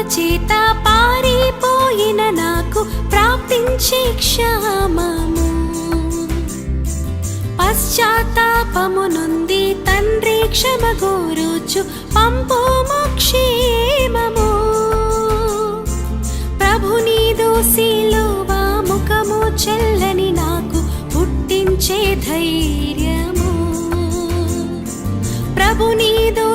చేత పారిపోయిన నాకు ప్రాప్తించే క్షామము. పశ్చాత్తాపము నుండి తండ్రి క్షమగోరుచు పంపుము క్షేమము. ప్రభు నీదు సిలువ ముఖము చెల్లని నాకు పుట్టించే ధైర్యము. ప్రభు నీదు